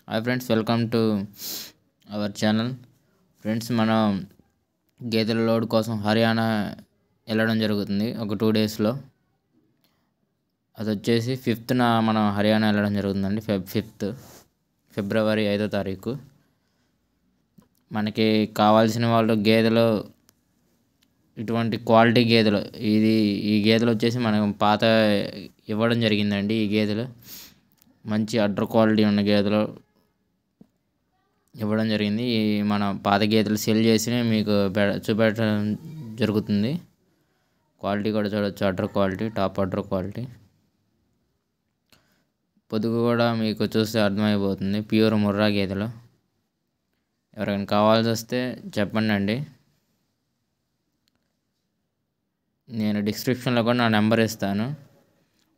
Hi friends, welcome to our channel. Friends, మనం గేదెల load కోసం హర్యానా వెళ్ళడం జరుగుతుంది ఒక 2 డేస్లో. అది వచ్చేసి 5th మనం హర్యానా వెళ్ళడం జరుగుతుందండి. ఫిబ్రవరి 5వ తారీఖు. మనకి కావాల్సిన వాళ్ళు గేదెలు, ఇటువంటి క్వాలిటీ గేదెలు, ఈ గేదెలు వచ్చేసి మనం పాత ఇవ్వడం జరిగిందండి. ఈ గేదెలు మంచి అడ్డర్ క్వాలిటీ ఉన్న గేదెలు ఇవ్వడం జరిగింది. మన పాత గేదెలు సెల్ చేసి మీకు చూపెట్టడం జరుగుతుంది. క్వాలిటీ కూడా చూడవచ్చు, udder quality, top udder quality. పొదుగు కూడా మీకు చూస్తే అర్థమైపోతుంది, ప్యూర్ ముర్రా గేదెలు. ఎవరైనా కావాల్సి వస్తే చెప్పండి అండి. నేను డిస్క్రిప్షన్లో కూడా నా నెంబర్ ఇస్తాను.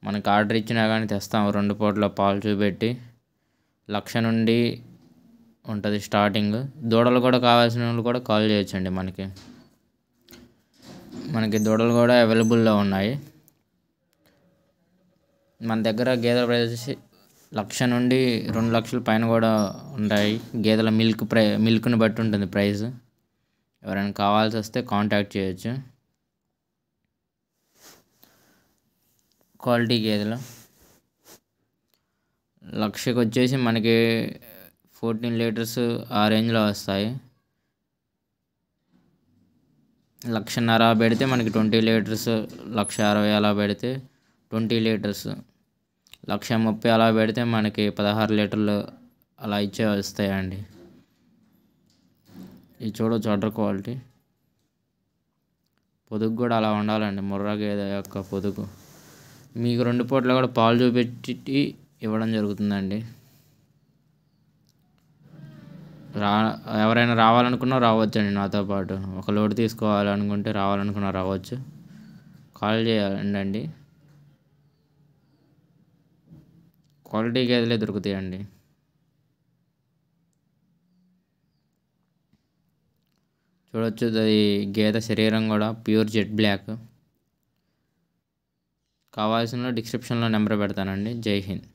మనకు ఆర్డర్ ఇచ్చినా కానీ తెస్తాము. 2 పూటల పాలు చూపెట్టి 1,00,000 నుండి ఉంటుంది స్టార్టింగ్. దూడలు కూడా కావాల్సిన వాళ్ళు కూడా కాల్ చేయొచ్చండి. మనకి దూడలు కూడా అవైలబుల్లో ఉన్నాయి. మన దగ్గర గేదెల ప్రైస్ వచ్చేసి 1,00,000 నుండి 2,00,000 పైన కూడా ఉంటాయి. గేదెల మిల్క్ని బట్టి ఉంటుంది ప్రైస్. ఎవరైనా కావాల్సి వస్తే కాంటాక్ట్ చేయొచ్చు. క్వాలిటీ గేదెలు 1,00,000కి వచ్చేసి మనకి 14 లీటర్స్ ఆ రేంజ్లో వస్తాయి. 1,50,000 పెడితే మనకి 20 లీటర్స్, 1,60,000 అలా పెడితే 20 లీటర్స్, 1,30,000 అలా పెడితే మనకి 16 లీటర్లు అలా వస్తాయండి. ఇది చూడవచ్చు, అడ్డర్ క్వాలిటీ. పొదుగు కూడా అలా ఉండాలండి, ముర్రా గేదె యొక్క పొదుగు. మీకు 2 పూటలు కూడా పాలు చూపెట్టి ఇవ్వడం జరుగుతుందండి. ఎవరైనా రావాలనుకున్నా రావచ్చండి నాతో పాటు. ఒక లోడ్ తీసుకోవాలనుకుంటే రావాలనుకున్నా రావచ్చు. కాల్ చేయండి. క్వాలిటీ గేదెలే దొరుకుతాయండి. చూడవచ్చు, అది గేదె శరీరం కూడా ప్యూర్ జెట్ బ్లాక్. కావాల్సిన డిస్క్రిప్షన్లో నెంబర్ పెడతానండి. జై హింద్.